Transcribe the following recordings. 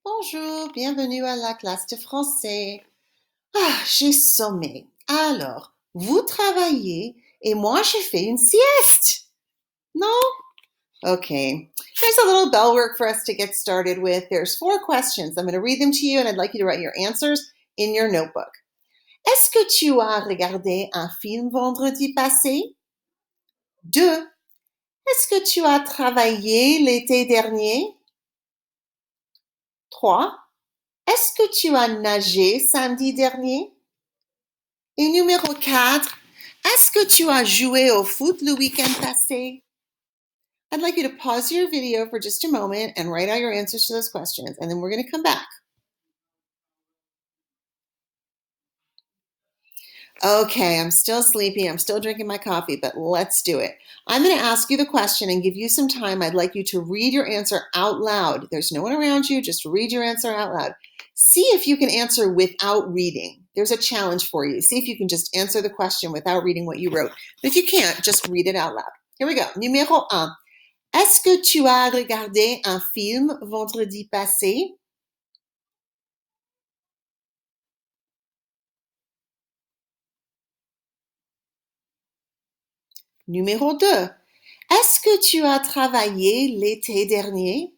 Bonjour, bienvenue à la classe de français. Ah, j'ai sommé. Alors, vous travaillez et moi je fais une sieste. No? Okay. Here's a little bell work for us to get started with. There's 4 questions. I'm going to read them to you and I'd like you to write your answers in your notebook. Est-ce que tu as regardé un film vendredi passé? 2. Est-ce que tu as travaillé l'été dernier? 3. Est-ce que tu as nagé samedi dernier? Et numéro 4, est-ce que tu as joué au foot le week-end passé? I'd like you to pause your video for just a moment and write out your answers to those questions, and then we're going to come back. Okay, I'm still sleepy. I'm still drinking my coffee, but let's do it. I'm going to ask you the question and give you some time. I'd like you to read your answer out loud. There's no one around you. Just read your answer out loud. See if you can answer without reading. There's a challenge for you. See if you can just answer the question without reading what you wrote. But if you can't, just read it out loud. Here we go. Numéro 1. Est-ce que tu as regardé un film vendredi passé? Numéro 2. Est-ce que tu as travaillé l'été dernier?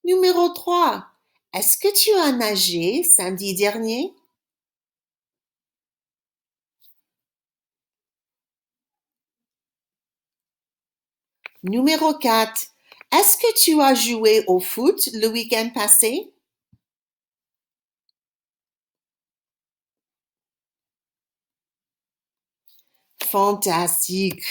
Numéro 3. Est-ce que tu as nagé samedi dernier? Numéro 4. Est-ce que tu as joué au foot le week-end passé? Fantastique.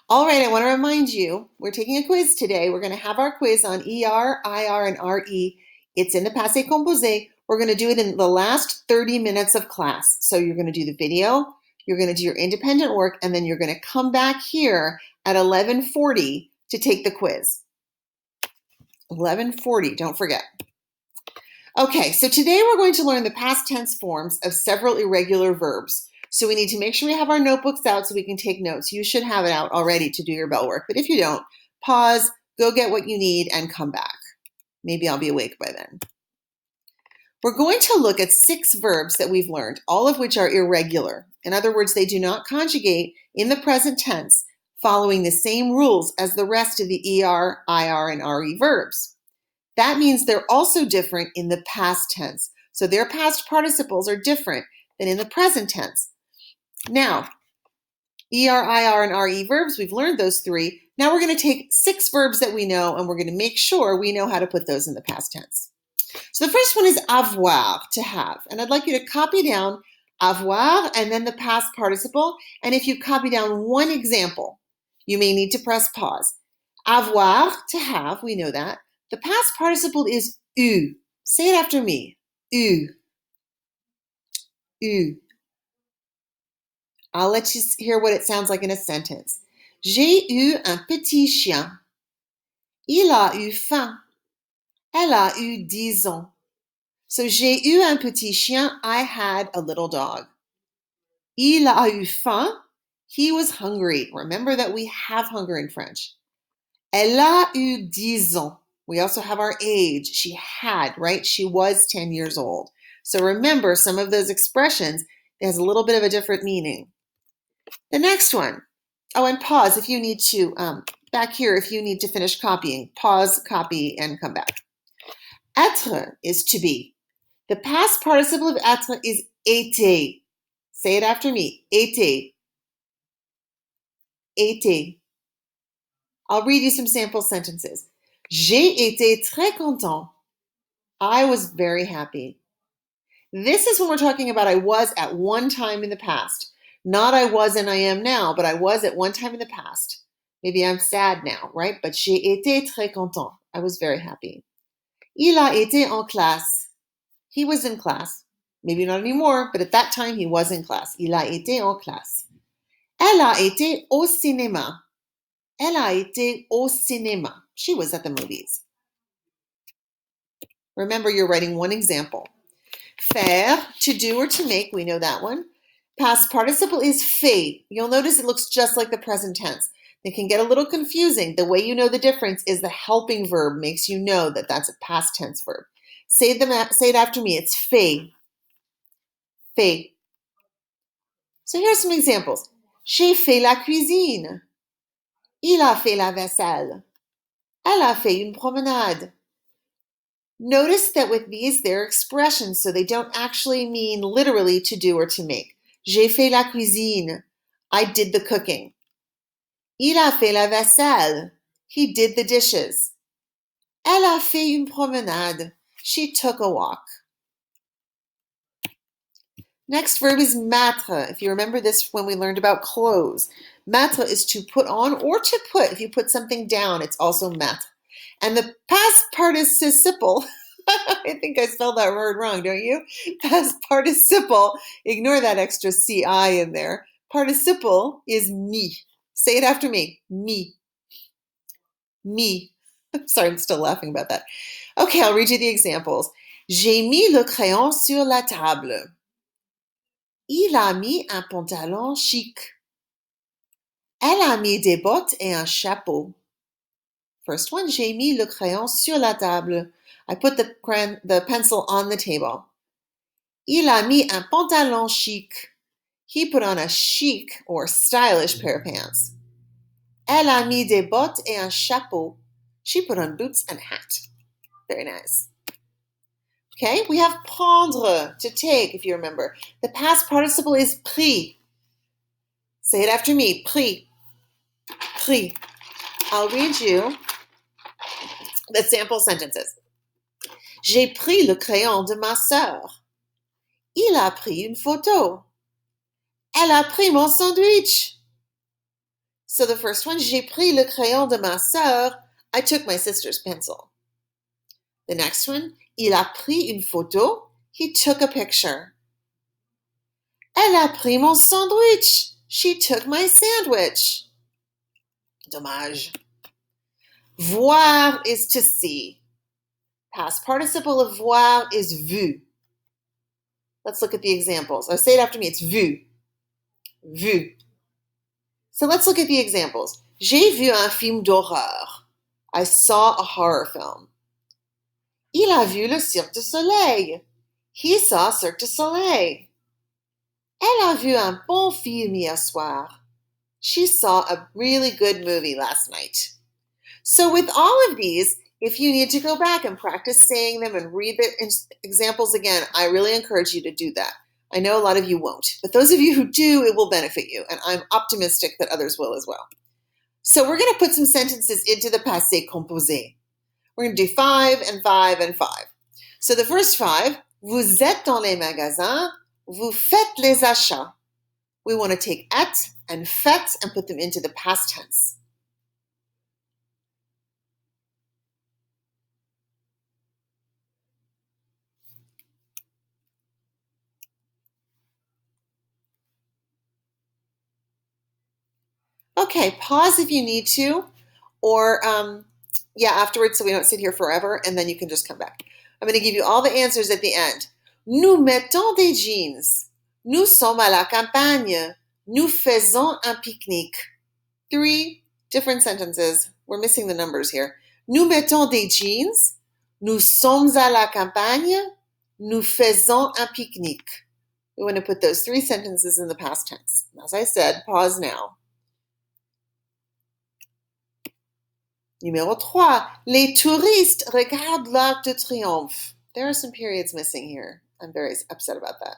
All right, I want to remind you, we're taking a quiz today. We're going to have our quiz on ER, IR, and RE. It's in the passé composé. We're going to do it in the last 30 minutes of class. So you're going to do the video, you're going to do your independent work, and then you're going to come back here at 11:40 to take the quiz. 11:40, don't forget. Okay, so today we're going to learn the past tense forms of several irregular verbs. So we need to make sure we have our notebooks out so we can take notes. You should have it out already to do your bell work. But if you don't, pause, go get what you need, and come back. Maybe I'll be awake by then. We're going to look at 6 verbs that we've learned, all of which are irregular. In other words, they do not conjugate in the present tense following the same rules as the rest of the ER, IR, and RE verbs. That means they're also different in the past tense. So their past participles are different than in the present tense. Now, ER, IR, and RE verbs, we've learned those 3. Now we're going to take 6 verbs that we know, and we're going to make sure we know how to put those in the past tense. So the first one is avoir, to have. And I'd like you to copy down avoir and then the past participle. And if you copy down one example, you may need to press pause. Avoir, to have, we know that. The past participle is eu. Say it after me. Eu. Eu. I'll let you hear what it sounds like in a sentence. J'ai eu un petit chien. Il a eu faim. Elle a eu 10 ans. So j'ai eu un petit chien. I had a little dog. Il a eu faim. He was hungry. Remember that we have hunger in French. Elle a eu 10 ans. We also have our age. She had, right? She was 10 years old. So remember some of those expressions. It has a little bit of a different meaning. The next one. Oh, and pause if you need to, back here, if you need to finish copying. Pause, copy, and come back. Être is to be. The past participle of être is été. Say it after me. Été. Été. I'll read you some sample sentences. J'ai été très content. I was very happy. This is when we're talking about I was at one time in the past. Not I was and I am now, but I was at one time in the past. Maybe I'm sad now, right? But j'ai été très content. I was very happy. Il a été en classe. He was in class. Maybe not anymore, but at that time he was in class. Il a été en classe. Elle a été au cinéma. Elle a été au cinéma. She was at the movies. Remember, you're writing one example. Faire, to do or to make, we know that one. Past participle is fait. You'll notice it looks just like the present tense. It can get a little confusing. The way you know the difference is the helping verb makes you know that that's a past tense verb. Say it after me. It's fait. Fait. So here's some examples. J'ai fait la cuisine. Il a fait la vaisselle. Elle a fait une promenade. Notice that with these, they're expressions, so they don't actually mean literally to do or to make. J'ai fait la cuisine. I did the cooking. Il a fait la vaisselle. He did the dishes. Elle a fait une promenade. She took a walk. Next verb is mettre. If you remember this when we learned about clothes. Mettre is to put on or to put. If you put something down, it's also mettre. And the past participle, I think I spelled that word wrong, don't you? Past participle, ignore that extra CI in there. Participle is me. Say it after me. Me. Me. I'm sorry, I'm still laughing about that. Okay, I'll read you the examples. J'ai mis le crayon sur la table. Il a mis un pantalon chic. Elle a mis des bottes et un chapeau. First one, j'ai mis le crayon sur la table. I put the pencil on the table. Il a mis un pantalon chic. He put on a chic or stylish pair of pants. Elle a mis des bottes et un chapeau. She put on boots and a hat. Very nice. Okay, we have prendre, to take, if you remember. The past participle is pris. Say it after me, pris. Pris. I'll read you the sample sentences. J'ai pris le crayon de ma sœur. Il a pris une photo. Elle a pris mon sandwich. So the first one, j'ai pris le crayon de ma sœur. I took my sister's pencil. The next one, il a pris une photo. He took a picture. Elle a pris mon sandwich. She took my sandwich. Dommage. Voir is to see. Past participle of voir is vu. Let's look at the examples. Or say it after me. It's vu. Vu. So let's look at the examples. J'ai vu un film d'horreur. I saw a horror film. Il a vu le Cirque du Soleil. He saw Cirque du Soleil. Elle a vu un bon film hier soir. She saw a really good movie last night. So with all of these, if you need to go back and practice saying them and read the examples again, I really encourage you to do that. I know a lot of you won't, but those of you who do, it will benefit you, and I'm optimistic that others will as well. So we're going to put some sentences into the passé composé. We're going to do 5 and 5 and 5. So the first 5, vous êtes dans les magasins, vous faites les achats. We want to take êtes and faites and put them into the past tense. Okay, pause if you need to, or afterwards so we don't sit here forever, and then you can just come back. I'm going to give you all the answers at the end. Nous mettons des jeans. Nous sommes à la campagne. Nous faisons un pique-nique. 3 different sentences. We're missing the numbers here. Nous mettons des jeans. Nous sommes à la campagne. Nous faisons un pique-nique. We want to put those 3 sentences in the past tense. As I said, pause now. Numéro 3. Les touristes regardent l'Arc de Triomphe. There are some periods missing here. I'm very upset about that.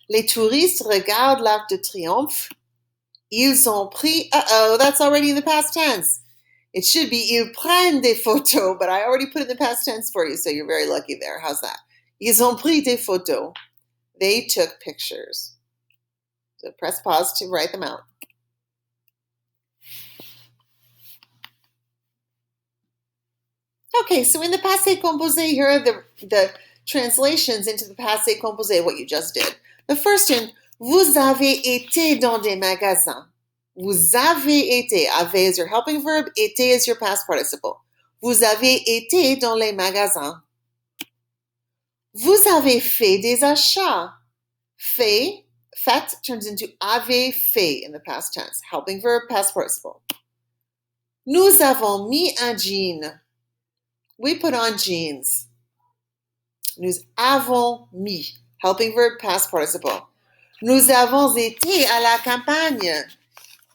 Les touristes regardent l'Arc de Triomphe. Ils ont pris... Uh-oh, that's already in the past tense. It should be ils prennent des photos, but I already put it in the past tense for you, so you're very lucky there. How's that? Ils ont pris des photos. They took pictures. So press pause to write them out. Okay, so in the passé composé, here are the translations into the passé composé, what you just did. The first one, vous avez été dans des magasins. Vous avez été. Avez is your helping verb. Été is your past participle. Vous avez été dans les magasins. Vous avez fait des achats. Fait turns into avez fait in the past tense. Helping verb, past participle. Nous avons mis un jean. We put on jeans. Nous avons mis. Helping verb, past participle. Nous avons été à la campagne.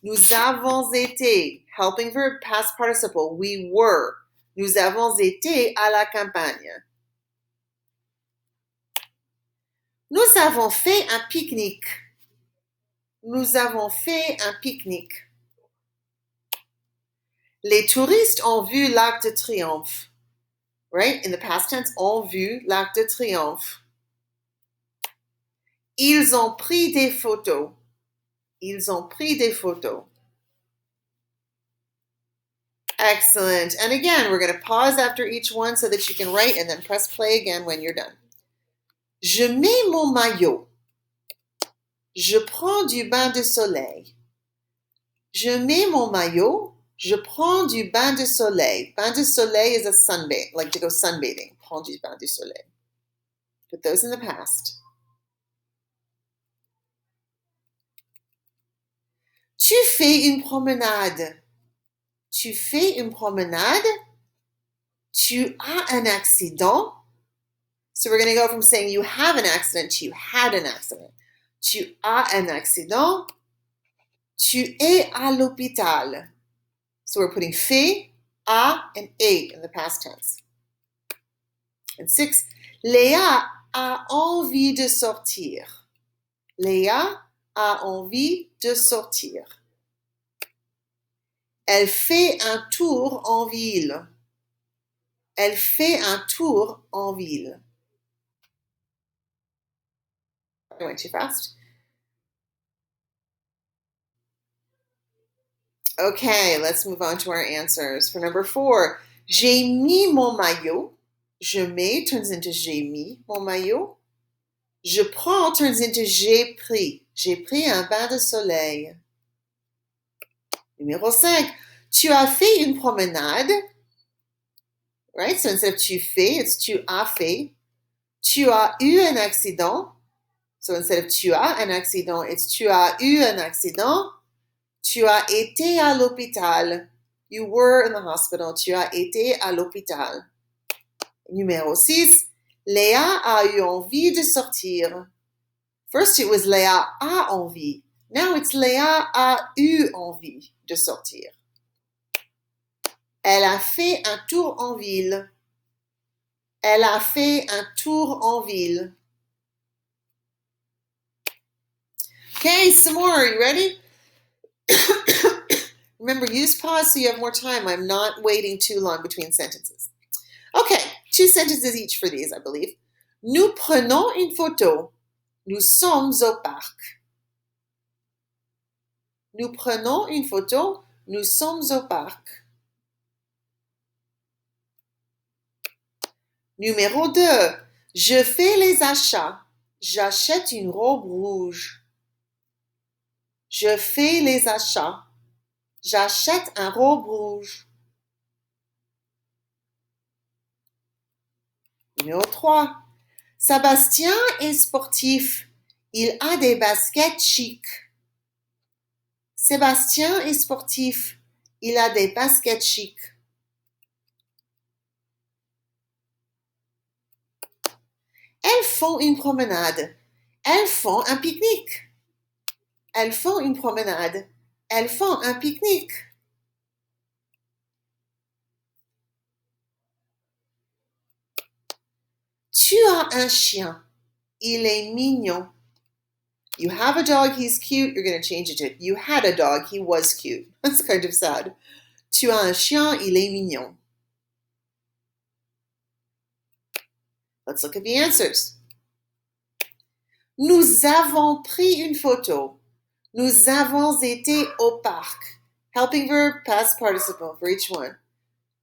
Nous avons été. Helping verb, past participle. We were. Nous avons été à la campagne. Nous avons fait un pique-nique. Nous avons fait un pique-nique. Les touristes ont vu l'Arc de Triomphe. Right? In the past tense, ont vu l'Arc de Triomphe. Ils ont pris des photos. Ils ont pris des photos. Excellent. And again, we're going to pause after each one so that you can write and then press play again when you're done. Je mets mon maillot. Je prends du bain de soleil. Je mets mon maillot. Je prends du bain de soleil. Bain de soleil is a sunbathe, like to go sunbathing. Prends du bain de soleil. Put those in the past. Tu fais une promenade. Tu fais une promenade. Tu as un accident. So we're going to go from saying you have an accident to you had an accident. Tu as un accident. Tu es à l'hôpital. So we're putting fait, a, and a in the past tense. And 6, Léa a envie de sortir. Léa a envie de sortir. Elle fait un tour en ville. Elle fait un tour en ville. I went too fast. Okay, let's move on to our answers. For number 4, j'ai mis mon maillot. Je mets turns into j'ai mis mon maillot. Je prends turns into j'ai pris. J'ai pris un bain de soleil. Numéro 5, tu as fait une promenade. Right? So instead of tu fais, it's tu as fait. Tu as eu un accident. So instead of tu as un accident, it's tu as eu un accident. Tu as été à l'hôpital. You were in the hospital. Tu as été à l'hôpital. Numéro 6, Léa a eu envie de sortir. First it was Léa a envie. Now it's Léa a eu envie de sortir. Elle a fait un tour en ville. Elle a fait un tour en ville. Okay, some more. Are you ready? Remember, use pause so you have more time. I'm not waiting too long between sentences. Okay, 2 sentences each for these, I believe. Nous prenons une photo. Nous sommes au parc. Nous prenons une photo. Nous sommes au parc. Numéro 2. Je fais les achats. J'achète une robe rouge. Je fais les achats. J'achète un robe rouge. Numéro 3. Sébastien est sportif. Il a des baskets chics. Sébastien est sportif. Il a des baskets chics. Elles font une promenade. Elles font un pique-nique. Elles font une promenade. Elles font un pique-nique. Tu as un chien. Il est mignon. You have a dog, he's cute. You're going to change it to you had a dog, he was cute. That's kind of sad. Tu as un chien, il est mignon. Let's look at the answers. Nous avons pris une photo. Nous avons été au parc. Helping verb, past participle for each one.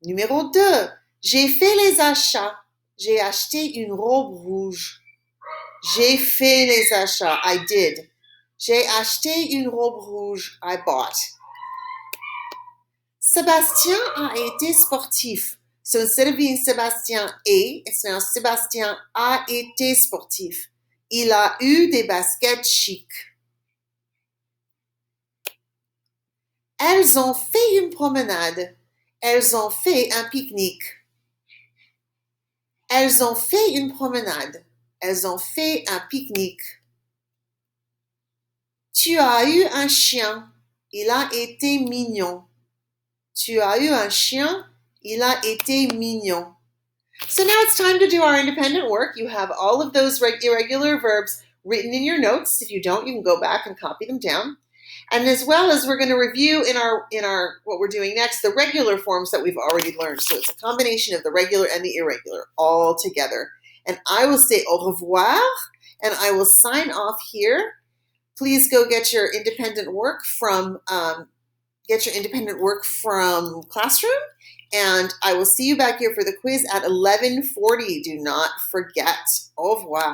Numéro 2. J'ai fait les achats. J'ai acheté une robe rouge. J'ai fait les achats. I did. J'ai acheté une robe rouge. I bought. Sébastien a été sportif. So instead of being Sébastien est, it's now Sébastien a été sportif. Il a eu des baskets chics. Elles ont fait une promenade. Elles ont fait un pique-nique. Elles ont fait une promenade. Elles ont fait un pique-nique. Tu as eu un chien. Il a été mignon. Tu as eu un chien. Il a été mignon. So now it's time to do our independent work. You have all of those irregular verbs written in your notes. If you don't, you can go back and copy them down. And as well as we're going to review in our what we're doing next, the regular forms that we've already learned. So it's a combination of the regular and the irregular all together. And I will say au revoir, and I will sign off here. Please go get your independent work from Classroom, and I will see you back here for the quiz at 11:40. Do not forget. Au revoir.